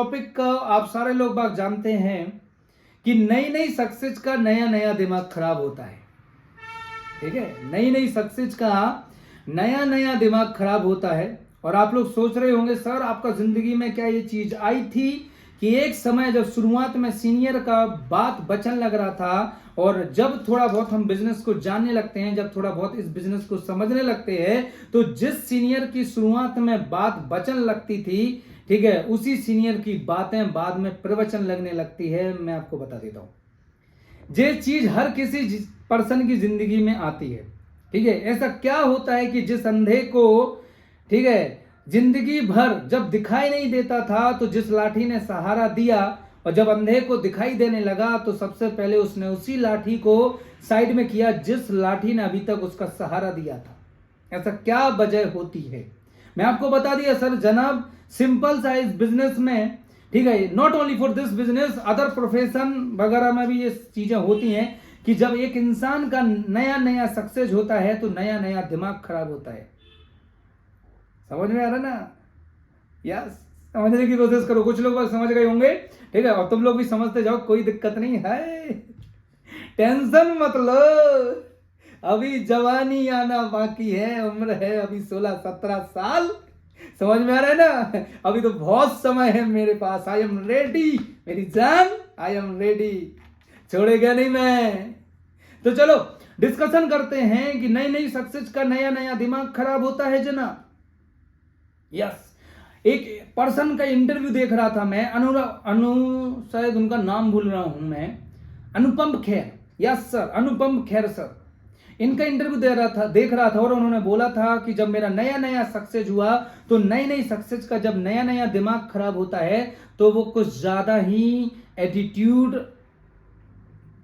Topic का आप सारे लोग बाग जानते हैं कि नई नई सक्सेस का नया नया दिमाग खराब होता है। ठीक है, नई नई सक्सेस का नया नया दिमाग खराब होता है। और आप लोग सोच रहे होंगे सर आपका जिंदगी में क्या ये चीज आई थी कि एक समय जब शुरुआत में सीनियर का बात बचन लग रहा था और जब थोड़ा बहुत हम बिजनेस को जानने लगते हैं, जब थोड़ा बहुत इस बिजनेस को समझने लगते हैं, तो जिस सीनियर की शुरुआत में बात बचन लगती थी, ठीक है, उसी सीनियर की बातें बाद में प्रवचन लगने लगती है। मैं आपको बता देता हूं, ये चीज हर किसी पर्सन की जिंदगी में आती है। ठीक है, ऐसा क्या होता है कि जिस अंधे को, ठीक है, जिंदगी भर जब दिखाई नहीं देता था तो जिस लाठी ने सहारा दिया, और जब अंधे को दिखाई देने लगा तो सबसे पहले उसने उसी लाठी को साइड में किया जिस लाठी ने अभी तक उसका सहारा दिया था। ऐसा क्या वजह होती है? मैं आपको बता दिया सर जनाब, सिंपल सा इस बिजनेस में, ठीक है, not only for this business, other profession वगैरह में भी ये चीजें होती हैं कि जब एक इंसान का नया नया सक्सेस होता है तो नया नया दिमाग खराब होता है। समझ में आ रहा ना? यस, समझने की कोशिश करो। कुछ लोग समझ गए होंगे, ठीक है, और तुम लोग भी समझते जाओ, कोई दिक्कत नहीं है, टेंशन मत लो। अभी जवानी आना बाकी है, उम्र है अभी 16-17 साल। समझ में आ रहा है ना? अभी तो बहुत समय है मेरे पास। आई एम रेडी मेरी जान, आई एम रेडी, छोड़ेगा नहीं मैं। तो चलो डिस्कशन करते हैं कि नई नई सक्सेस का नया नया दिमाग खराब होता है जनाब। यस, एक पर्सन का इंटरव्यू देख रहा था मैं, शायद उनका नाम भूल रहा हूं मैं, Anupam Kher. Yes sir, Anupam Kher sir, इनका इंटरव्यू देख रहा था और उन्होंने बोला था कि जब मेरा नया नया सक्सेस हुआ तो नई नई सक्सेस का जब नया नया दिमाग खराब होता है तो वो कुछ ज्यादा ही एटीट्यूड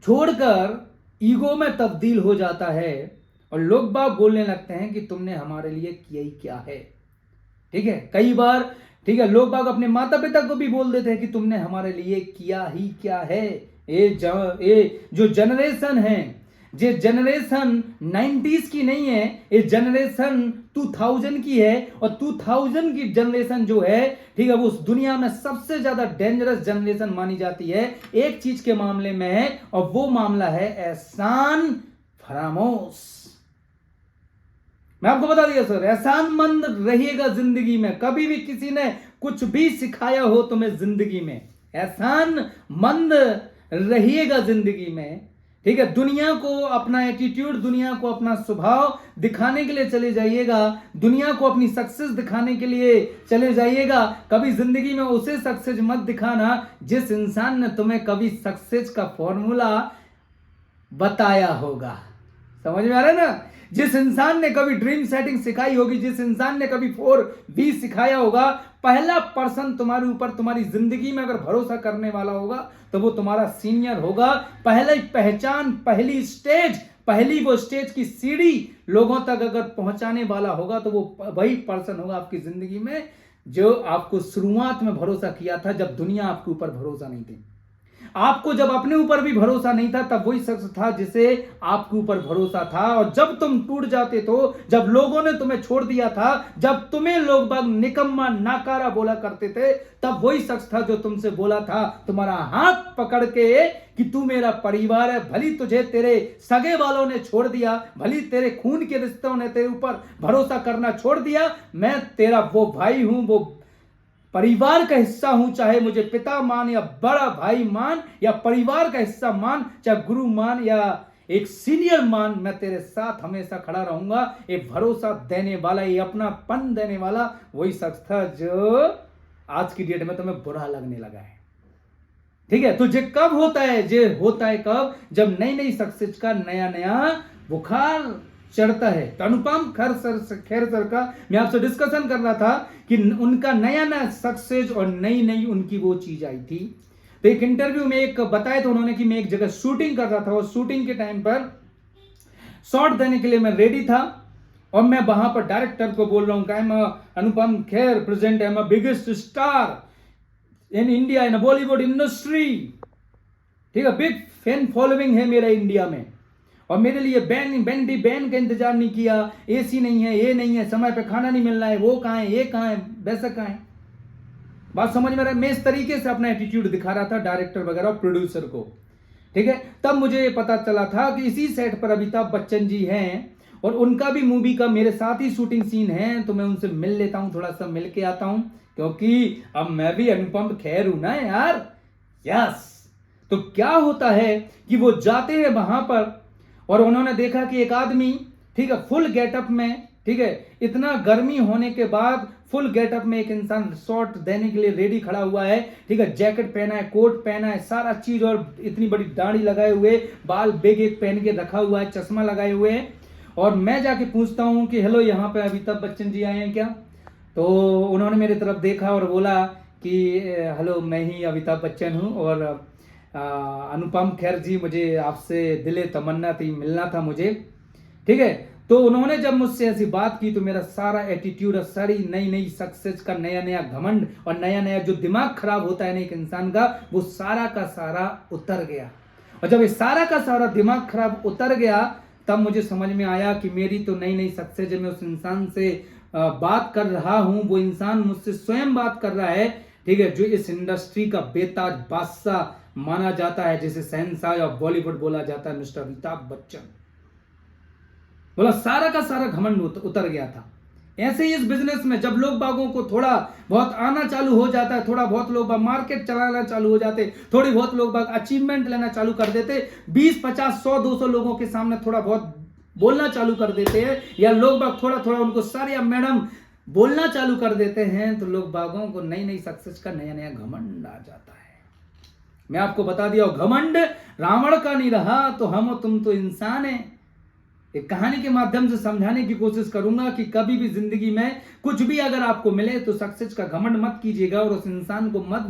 छोड़कर ईगो में तब्दील हो जाता है और लोग बाग बोलने लगते हैं कि तुमने हमारे लिए किया ही क्या है। ठीक है, कई बार, ठीक है, लोग बाग अपने माता पिता को भी बोल देते हैं कि तुमने हमारे लिए किया ही क्या है। ये जो जनरेशन है, ये जनरेशन 90s की नहीं है, ये जनरेशन 2000 की है। और 2000 की जनरेशन जो है, ठीक है, वो उस दुनिया में सबसे ज्यादा डेंजरस जनरेशन मानी जाती है एक चीज के मामले में है, और वो मामला है एहसान फरामोश। मैं आपको बता दिया सर, एहसानमंद रहिएगा जिंदगी में। कभी भी किसी ने कुछ भी सिखाया हो तुम्हें जिंदगी में, एहसानमंद रहिएगा जिंदगी में। ठीक है, दुनिया को अपना एटीट्यूड, दुनिया को अपना स्वभाव दिखाने के लिए चले जाइएगा, दुनिया को अपनी सक्सेस दिखाने के लिए चले जाइएगा। कभी जिंदगी में उसे सक्सेस मत दिखाना जिस इंसान ने तुम्हें कभी सक्सेस का फॉर्मूला बताया होगा। समझ में आ रहा है ना? जिस इंसान ने कभी ड्रीम सेटिंग सिखाई होगी, जिस इंसान ने कभी 4B सिखाया होगा, पहला पर्सन तुम्हारे ऊपर, तुम्हारी जिंदगी में अगर भरोसा करने वाला होगा तो वो तुम्हारा सीनियर होगा। पहली पहचान, पहली स्टेज, पहली वो स्टेज की सीढ़ी लोगों तक अगर पहुंचाने वाला होगा तो वो वही पर्सन होगा आपकी जिंदगी में जो आपको शुरुआत में भरोसा किया था जब दुनिया आपके ऊपर भरोसा नहीं थी। आपको जब अपने ऊपर भी भरोसा नहीं था तब वही शख्स था जिसे आपके ऊपर भरोसा था। और जब तुम टूट जाते तो, जब लोगों ने तुम्हें छोड़ दिया था, जब तुम्हें लोग बाग निकम्मा नाकारा बोला करते थे, तब वही शख्स था जो तुमसे बोला था, तुम्हारा हाथ पकड़ के, कि तू मेरा परिवार है। भली तुझे तेरे सगे वालों ने छोड़ दिया, भली तेरे खून के रिश्तों ने तेरे ऊपर भरोसा करना छोड़ दिया, मैं तेरा वो भाई हूं, वो परिवार का हिस्सा हूं। चाहे मुझे पिता मान या बड़ा भाई मान या परिवार का हिस्सा मान, चाहे गुरु मान या एक सीनियर मान, मैं तेरे साथ हमेशा खड़ा रहूंगा। ये भरोसा देने वाला, ये अपनापन देने वाला वही शख्स था जो आज की डेट में तुम्हें बुरा लगने लगा है। ठीक है, तो ये कब होता है? ये होता है कब? जब नई नई सक्सेस का नया नया बुखार चढ़ता है। तो अनुपम खेर सर का मैं आपसे डिस्कशन कर रहा था कि उनका नया नया सक्सेस और नई नई उनकी वो चीज आई थी। तो एक इंटरव्यू में एक बताया तो उन्होंने कि मैं एक जगह शूटिंग कर रहा था और शूटिंग के टाइम पर शॉट देने के लिए मैं रेडी था और मैं वहां पर डायरेक्टर को बोल रहा हूं कि I am Anupam Kher, present I am biggest star in India, in Bollywood industry. ठीक है, बिग फैन फॉलोइंग है मेरा इंडिया में, और मेरे लिए बैन का इंतजार नहीं किया, एसी नहीं है, ये नहीं है, समय पे खाना नहीं मिल रहा है, वो कहाँ है, ये कहाँ है, वैसा कहाँ है। बात समझ में आ रहा है? मैं इस तरीके से अपना एटीट्यूड दिखा रहा था डायरेक्टर वगैरह और प्रोड्यूसर को, ठीक है। तब मुझे पता चला था कि इसी सेट पर अमिताभ बच्चन जी हैं और उनका भी मूवी का मेरे साथ ही शूटिंग सीन है, तो मैं उनसे मिल लेता हूं, थोड़ा सा मिल के आता हूं, क्योंकि अब मैं भी अनुपम खेर हूं ना यार। यस। तो क्या होता है कि वो जाते हैं वहां पर और उन्होंने देखा कि एक आदमी, ठीक है, फुल गेटअप में, ठीक है, इतना गर्मी होने के बाद फुल गेटअप में एक इंसान शॉट देने के लिए रेडी खड़ा हुआ है, ठीक है, जैकेट पहना है, कोट पहना है, सारा चीज, और इतनी बड़ी दाढ़ी लगाए हुए, बाल बेग एक पहन के रखा हुआ है, चश्मा लगाए हुए है। और मैं जाके पूछता हूं कि हेलो, यहाँ पे अमिताभ बच्चन जी आए हैं क्या? तो उन्होंने मेरी तरफ देखा और बोला कि हेलो, मैं ही अमिताभ बच्चन हूँ और अनुपम खेर जी, मुझे आपसे दिले तमन्ना थी, मिलना था मुझे, ठीक है। तो उन्होंने जब मुझसे ऐसी बात की तो मेरा सारा एटीट्यूड और सारी नई नई सक्सेस का नया नया घमंड और नया नया जो दिमाग खराब होता है ना एक इंसान का, वो सारा का सारा उतर गया। और जब ये सारा का सारा दिमाग खराब उतर गया तब मुझे समझ में आया कि मेरी तो नई नई सक्सेस है। मैं उस इंसान से बात कर रहा हूं, वो इंसान मुझसे स्वयं बात कर रहा है, ठीक है, जो इस इंडस्ट्री का बेताज बादशाह माना जाता है, जिसे शहंशाह ऑफ बॉलीवुड बोला जाता है, मिस्टर अमिताभ बच्चन। बोला सारा का सारा घमंड उतर गया था। ऐसे ही इस बिजनेस में जब लोग बागों को थोड़ा बहुत आना चालू हो जाता है, थोड़ा बहुत लोग मार्केट चलाना चालू हो जाते, थोड़ी बहुत लोग बाग अचीवमेंट लेना चालू कर देते, 20, 50, 100, 200 लोगों के सामने थोड़ा बहुत बोलना चालू कर देते हैं, या लोग बाग थोड़ा थोड़ा उनको सर या मैडम बोलना चालू कर देते हैं, तो लोग बागों को नई नई सक्सेस का नया नया घमंड आ जाता है। मैं आपको बता दिया, घमंड रावण का नहीं रहा तो हम और तुम तो इंसान हैं। एक कहानी के माध्यम से समझाने की कोशिश करूंगा कि कभी भी जिंदगी में कुछ भी अगर आपको मिले तो सक्सेस का घमंड मत कीजिएगा और उस इंसान को मत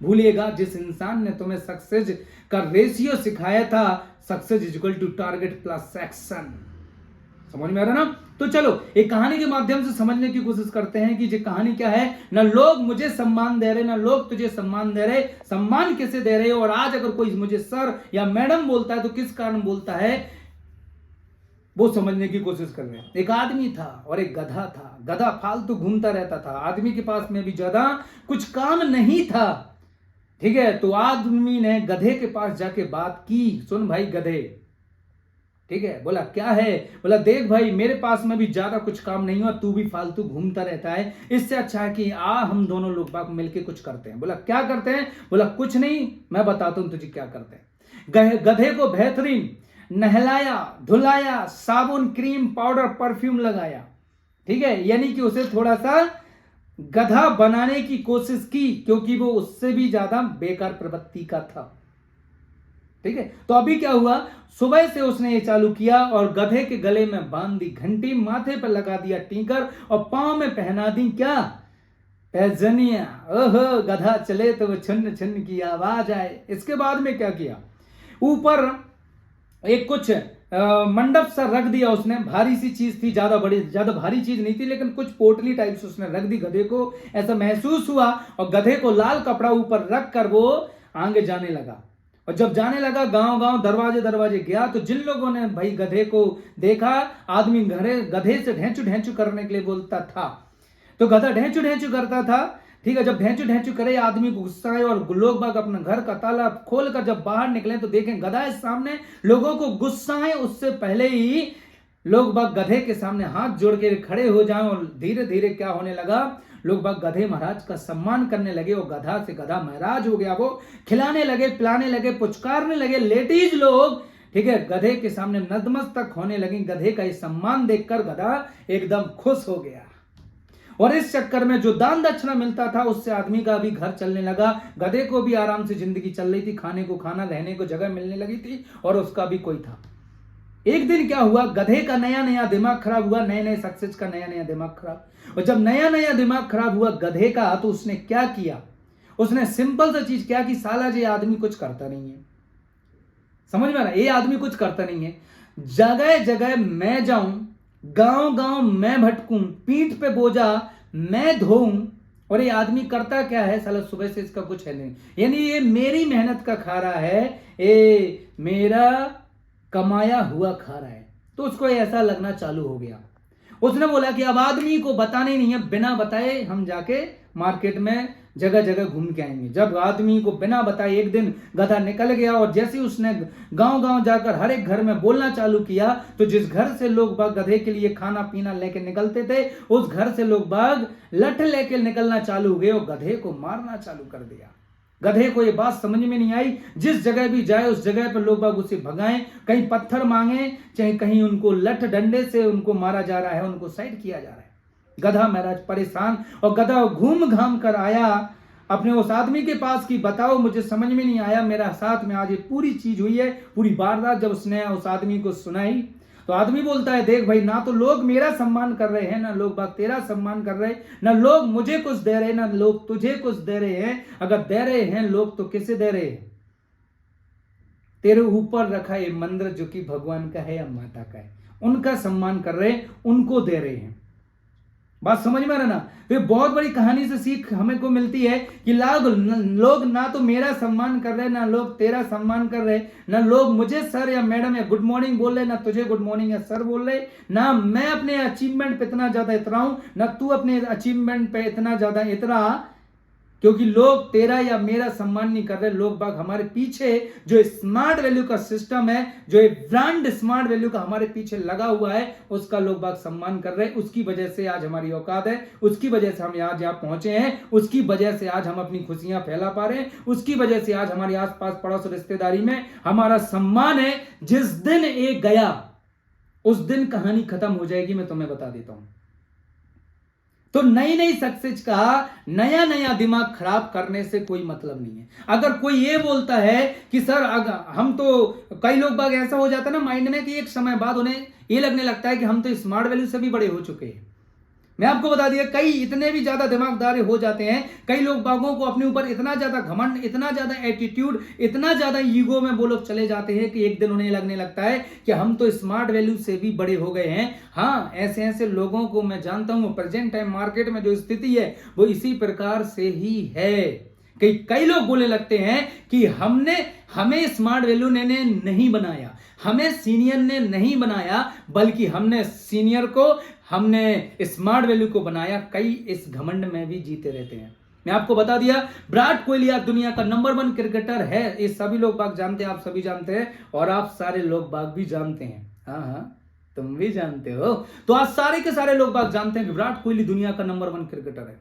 भूलिएगा जिस इंसान ने तुम्हें सक्सेस का रेशियो सिखाया था, success is equal to target plus action. समझ में आ रहा ना? तो चलो एक कहानी के माध्यम से समझने की कोशिश करते हैं कि ये कहानी क्या है। ना लोग मुझे सम्मान दे रहे, ना लोग तुझे सम्मान दे रहे, सम्मान किसे दे रहे हो? और आज अगर कोई मुझे सर या मैडम बोलता है तो किस कारण बोलता है, वो समझने की कोशिश कर रहे हैं। एक आदमी था और एक गधा था। गधा फालतू घूमता रहता था, आदमी के पास में भी ज्यादा कुछ काम नहीं था, ठीक है। तो आदमी ने गधे के पास जाके बात की, सुन भाई गधे, ठीक है, बोला क्या है? बोला देख भाई, मेरे पास में भी ज्यादा कुछ काम नहीं है, तू भी फालतू घूमता रहता है, इससे अच्छा है कि हम दोनों लोग बाग मिलके कुछ करते हैं। बोला क्या करते हैं? बोला कुछ नहीं, मैं बताता हूं तुझे क्या करते हैं। गधे को बेहतरीन नहलाया, धुलाया, साबुन, क्रीम, पाउडर, परफ्यूम लगाया, ठीक है, यानी कि उसे थोड़ा सा गधा बनाने की कोशिश की, क्योंकि वो उससे भी ज्यादा बेकार प्रवृत्ति का था, ठीक है। तो अभी क्या हुआ, सुबह से उसने ये चालू किया और गधे के गले में बांध दी घंटी, माथे पर लगा दिया टीकर और पांव में पहना दी क्या? पैजनिया। ओहो, गधा चले तो वो छन्न छन्न की आवाज आए। इसके बाद में क्या किया, ऊपर एक कुछ मंडप सा रख दिया उसने, भारी सी चीज थी, ज्यादा भारी चीज नहीं थी, लेकिन कुछ पोटली टाइप से उसने रख दी गधे को, ऐसा महसूस हुआ। और गधे को लाल कपड़ा ऊपर रख कर वो आगे जाने लगा। और जब जाने लगा गांव गांव दरवाजे दरवाजे गया, तो जिन लोगों ने भाई गधे को देखा, आदमी गधे से ढेंचू ढेंचू करने के लिए बोलता था, तो गधा ढेंचू ढेंचू करता था, ठीक है। जब ढेंचू ढेंचू करे, आदमी को गुस्सा आए और लोग बाग अपना घर का ताला खोलकर जब बाहर निकले तो देखें गधा है सामने। लोगों को गुस्सा आए उससे पहले ही लोग बाग गधे के सामने हाथ जोड़ के खड़े हो जाएं, और धीरे धीरे क्या होने लगा, लोग बाग गधे महाराज का सम्मान करने लगे और गधा से गधा महाराज हो गया। वो खिलाने लगे, पिलाने लगे, पुचकारने लगे। लेडीज लोग, ठीक है, गधे के सामने नतमस्तक होने लगी। गधे का ये सम्मान देखकर गधा एकदम खुश हो गया। और इस चक्कर में जो दान दक्षिणा मिलता था उससे आदमी का भी घर चलने लगा। गधे को भी आराम से जिंदगी चल रही थी, खाने को खाना, रहने को जगह मिलने लगी थी, और उसका भी कोई था। एक दिन क्या हुआ, गधे का नया नया दिमाग खराब हुआ, नए नए सक्सेस का नया नया दिमाग खराब। और जब नया नया दिमाग खराब हुआ गधे का, तो उसने क्या किया, उसने सिंपल सा चीज क्या की, साला ये आदमी कुछ करता नहीं है। समझ में आ रहा है? ये आदमी कुछ करता नहीं है, जगह जगह मैं जाऊं, गांव गांव मैं भटकूं, पीठ पे बोझा मैं धोऊं, और ये आदमी करता क्या है, साला सुबह से इसका कुछ है नहीं, यानी ये मेरी मेहनत का खा रहा है, ये मेरा कमाया हुआ खा रहा है। तो उसको ऐसा लगना चालू हो गया। उसने बोला कि अब आदमी को बताने नहीं है, बिना बताए हम जाके मार्केट में जगह जगह घूम के आएंगे। जब आदमी को बिना बताए एक दिन गधा निकल गया और जैसे उसने गांव गांव जाकर हर एक घर में बोलना चालू किया, तो जिस घर से लोग बाग गधे के लिए खाना पीना लेके निकलते थे, उस घर से लोग बाग लठ लेके निकलना चालू हुए और गधे को मारना चालू कर दिया। गधे को ये बात समझ में नहीं आई, जिस जगह भी जाए उस जगह पर लोग बाग उसे भगाएं, कहीं पत्थर मांगे, चाहे कहीं उनको लठ डंडे से उनको मारा जा रहा है, उनको साइड किया जा रहा है। गधा महाराज परेशान, और गधा घूम घाम कर आया अपने उस आदमी के पास कि बताओ, मुझे समझ में नहीं आया, मेरा साथ में आज ये पूरी चीज हुई है, पूरी वारदात जब उसने उस आदमी को सुनाई, तो आदमी बोलता है, देख भाई, ना तो लोग मेरा सम्मान कर रहे हैं, ना लोग बाग तेरा सम्मान कर रहे हैं, ना लोग मुझे कुछ दे रहे हैं, ना लोग तुझे कुछ दे रहे हैं। अगर दे रहे हैं लोग तो किसे दे रहे हैं? तेरे ऊपर रखा ये मंदिर जो कि भगवान का है या माता का है, उनका सम्मान कर रहे हैं, उनको दे रहे हैं। बात समझ में आ रहा ना? तो बहुत बड़ी कहानी से सीख हमें को मिलती है कि लोग ना तो मेरा सम्मान कर रहे, ना लोग तेरा सम्मान कर रहे, ना लोग मुझे सर या मैडम या गुड मॉर्निंग बोल रहे, ना तुझे गुड मॉर्निंग या सर बोल रहे, ना मैं अपने अचीवमेंट पे इतना ज्यादा इतराऊं, ना तू अपने अचीवमेंट पे इतना ज्यादा इतरा, क्योंकि लोग तेरा या मेरा सम्मान नहीं कर रहे। लोग बाग हमारे पीछे जो स्मार्ट वैल्यू का सिस्टम है, जो एक ब्रांड स्मार्ट वैल्यू का हमारे पीछे लगा हुआ है, उसका लोग बाग सम्मान कर रहे हैं। उसकी वजह से आज हमारी औकात है, उसकी वजह से हम आज यहाँ पहुंचे हैं, उसकी वजह से आज हम अपनी खुशियां फैला पा रहे हैं, उसकी वजह से आज हमारे आसपास पड़ोस रिश्तेदारी में हमारा सम्मान है। जिस दिन एक गया उस दिन कहानी खत्म हो जाएगी, मैं तुम्हें बता देता हूं। तो नई नई सक्सेस का नया नया दिमाग खराब करने से कोई मतलब नहीं है। अगर कोई ये बोलता है कि सर हम तो, कई लोग बाग ऐसा हो जाता है ना माइंड में कि एक समय बाद उन्हें ये लगने लगता है कि हम तो स्मार्ट वैल्यू से भी बड़े हो चुके हैं। मैं आपको बता दिया, कई इतने भी ज्यादा दिमागदार हो जाते हैं, कई लोग बागों को अपने ऊपर इतना ज्यादा घमंड, इतना ज्यादा एटीट्यूड, इतना ज्यादा ईगो में वो लोग चले जाते हैं कि एक दिन उन्हें लगने लगता है कि हम तो स्मार्ट वैल्यू से भी बड़े हो गए हैं। हाँ, ऐसे ऐसे लोगों को मैं जानता हूं। प्रेजेंट टाइम मार्केट में जो स्थिति है वो इसी प्रकार से ही है। कई लोग बोलने लगते हैं कि हमें स्मार्ट वैल्यू ने नहीं बनाया, हमें सीनियर ने नहीं बनाया, बल्कि हमने सीनियर को, हमने स्मार्ट वैल्यू को बनाया। कई इस घमंड में भी जीते रहते हैं। मैं आपको बता दिया, विराट कोहली आज दुनिया का नंबर 1 क्रिकेटर है, ये सभी लोग बाग जानते हैं, आप सभी जानते हैं, और आप सारे लोग बाग भी जानते हैं। हाँ, तुम भी जानते हो। तो आज सारे के सारे लोग बाग जानते हैं कि विराट कोहली दुनिया का नंबर 1 क्रिकेटर है।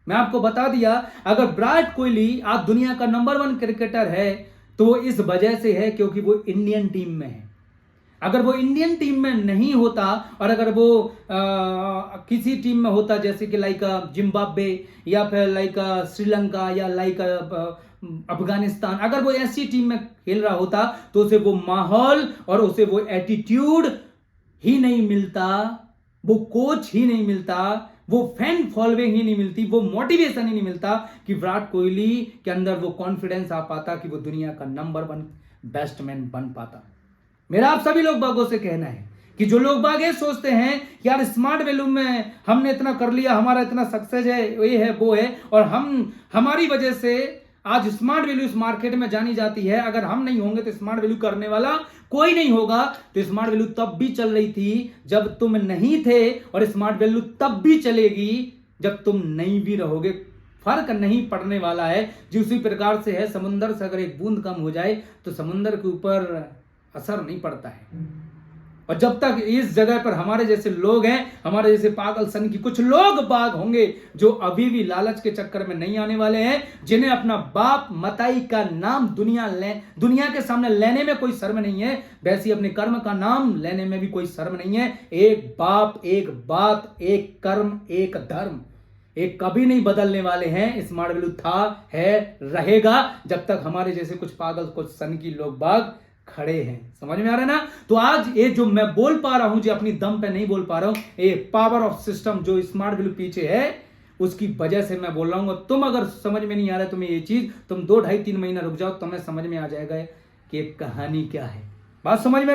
मैं आपको बता दिया, अगर विराट कोहली आज दुनिया का नंबर 1 क्रिकेटर है तो इस वजह से है क्योंकि वो इंडियन टीम में है। अगर वो इंडियन टीम में नहीं होता, और अगर वो किसी टीम में होता, जैसे कि लाइक जिम्बाब्वे या फिर लाइक श्रीलंका या लाइक अफगानिस्तान, अगर वो ऐसी टीम में खेल रहा होता तो उसे वो माहौल और उसे वो एटीट्यूड ही नहीं मिलता, वो कोच ही नहीं मिलता, वो फैन फॉलोइंग ही नहीं मिलती, वो मोटिवेशन ही नहीं मिलता कि विराट कोहली के अंदर वो कॉन्फिडेंस आ पाता कि वो दुनिया का नंबर 1 बैट्समैन बन पाता। मेरा आप सभी लोग बागों से कहना है कि जो लोग बाग ये सोचते हैं कि यार स्मार्ट वैल्यू में हमने इतना कर लिया, हमारा इतना सक्सेस है, ये है वो है, और हमारी वजह से आज स्मार्ट वैल्यू इस मार्केट में जानी जाती है। अगर हम नहीं होंगे तो स्मार्ट वैल्यू करने वाला कोई नहीं होगा। तो स्मार्ट वैल्यू तब भी चल रही थी जब तुम नहीं थे, और स्मार्ट वैल्यू तब भी चलेगी जब तुम नहीं भी रहोगे। फर्क नहीं पड़ने वाला है। जो उसी प्रकार से है, समुद्र से अगर एक बूंद कम हो जाए तो समुद्र के ऊपर असर नहीं पड़ता है। और जब तक इस जगह पर हमारे जैसे लोग हैं, हमारे जैसे पागल सन की कुछ लोग बाग होंगे जो अभी भी लालच के चक्कर में नहीं आने वाले हैं, जिन्हें अपना बाप मताई का नाम दुनिया के सामने लेने में कोई शर्म नहीं है, वैसे अपने कर्म का नाम लेने में भी कोई शर्म नहीं है। एक बाप, एक बात, एक कर्म, एक धर्म, एक कभी नहीं बदलने वाले हैं। स्मार्ट वैल्यू था, है, रहेगा जब तक हमारे जैसे कुछ पागल, कुछ सन की लोग बाग खड़े हैं। समझ में आ रहा है ना? तो आज ये जो मैं बोल पा रहा हूं, जो अपनी दम पे नहीं बोल पा रहा हूं, ये पावर ऑफ सिस्टम जो स्मार्ट वैल्यू पीछे है, उसकी वजह से मैं बोल रहा हूं। तुम अगर समझ में नहीं आ रहा है तुम्हें ये चीज, तुम 2, 2.5, 3 महीना रुक जाओ, तुम्हें समझ में आ जाएगा कि कहानी क्या है। बात समझ में